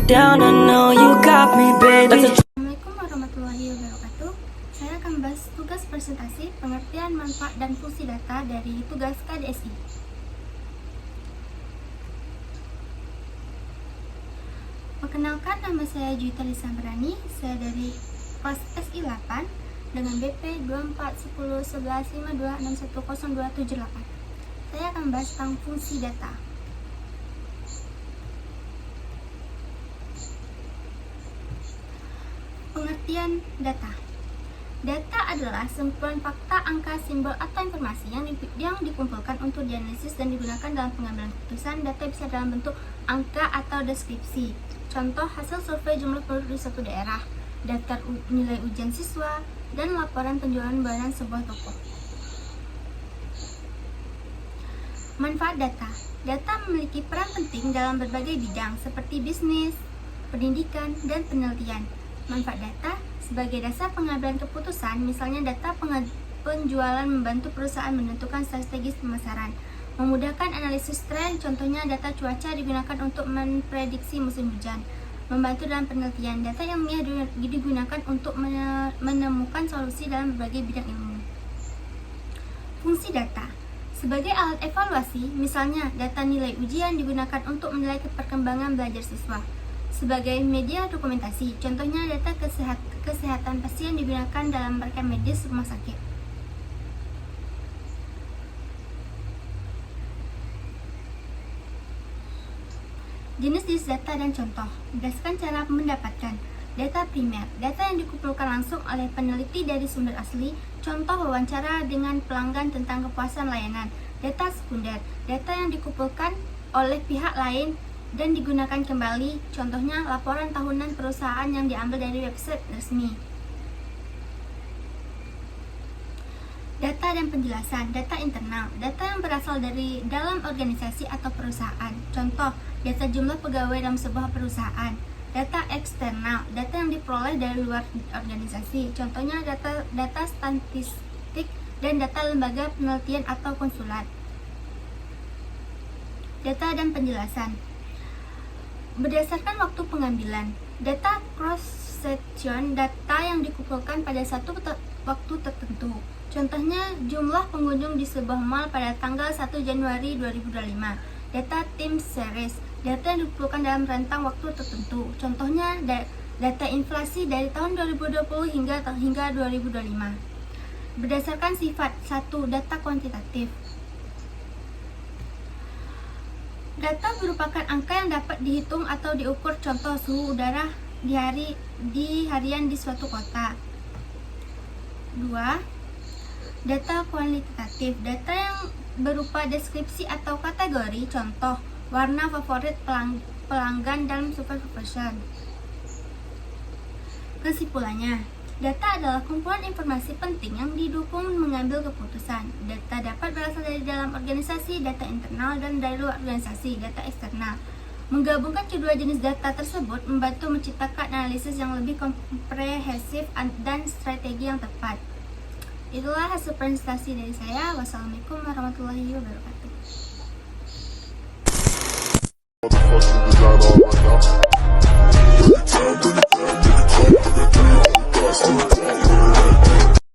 down, I know you got me, baby. Assalamualaikum warahmatullahi wabarakatuh. Saya akan bahas tugas presentasi pengertian manfaat dan fungsi data dari tugas KDSI. Perkenalkan, nama saya Juwita Lisa Berani. Saya dari kelas SI 8 dengan BP 24101152610278. Saya akan bahas tentang fungsi data. Pengertian data. Data adalah kumpulan fakta, angka, simbol, atau informasi yang dikumpulkan untuk dianalisis dan digunakan dalam pengambilan keputusan. Data bisa dalam bentuk angka atau deskripsi. Contoh, hasil survei jumlah penduduk di suatu daerah, daftar nilai ujian siswa, dan laporan penjualan barang sebuah toko. Manfaat data. Data memiliki peran penting dalam berbagai bidang seperti bisnis, pendidikan, dan penelitian. Manfaat data sebagai dasar pengambilan keputusan, misalnya data penjualan membantu perusahaan menentukan strategi pemasaran, memudahkan analisis tren, contohnya data cuaca digunakan untuk memprediksi musim hujan, membantu dalam penelitian, data yang digunakan untuk menemukan solusi dalam berbagai bidang ilmu. Fungsi data sebagai alat evaluasi, misalnya data nilai ujian digunakan untuk menilai perkembangan belajar siswa. Sebagai media dokumentasi, contohnya data kesehatan pasien digunakan dalam rekam medis rumah sakit. Jenis-jenis data dan contoh. Berdasarkan cara mendapatkan data primer, data yang dikumpulkan langsung oleh peneliti dari sumber asli, contoh wawancara dengan pelanggan tentang kepuasan layanan. Data sekunder, data yang dikumpulkan oleh pihak lain dan digunakan kembali, contohnya laporan tahunan perusahaan yang diambil dari website resmi. Data dan penjelasan. Data internal, data yang berasal dari dalam organisasi atau perusahaan, contoh data jumlah pegawai dalam sebuah perusahaan. Data eksternal, data yang diperoleh dari luar organisasi, contohnya data statistik dan data lembaga penelitian atau konsulat. Data dan penjelasan. Berdasarkan waktu pengambilan, data cross-section, data yang dikumpulkan pada satu waktu tertentu. Contohnya jumlah pengunjung di sebuah mall pada tanggal 1 Januari 2025. Data time series, data yang dikumpulkan dalam rentang waktu tertentu. Contohnya data inflasi dari tahun 2020 hingga 2025. Berdasarkan sifat. 1. Data kuantitatif. Data merupakan angka yang dapat dihitung atau diukur, contoh suhu udara di harian di suatu kota. 2. Data kualitatif, data yang berupa deskripsi atau kategori, contoh warna favorit pelanggan dalam super fashion. Kesimpulannya, data adalah kumpulan informasi penting yang didukung mengambil keputusan. Data dapat berasal dari dalam organisasi, data internal, dan dari luar organisasi, data eksternal. Menggabungkan kedua jenis data tersebut membantu menciptakan analisis yang lebih komprehensif dan strategi yang tepat. Itulah hasil presentasi dari saya. Wassalamualaikum warahmatullahi wabarakatuh.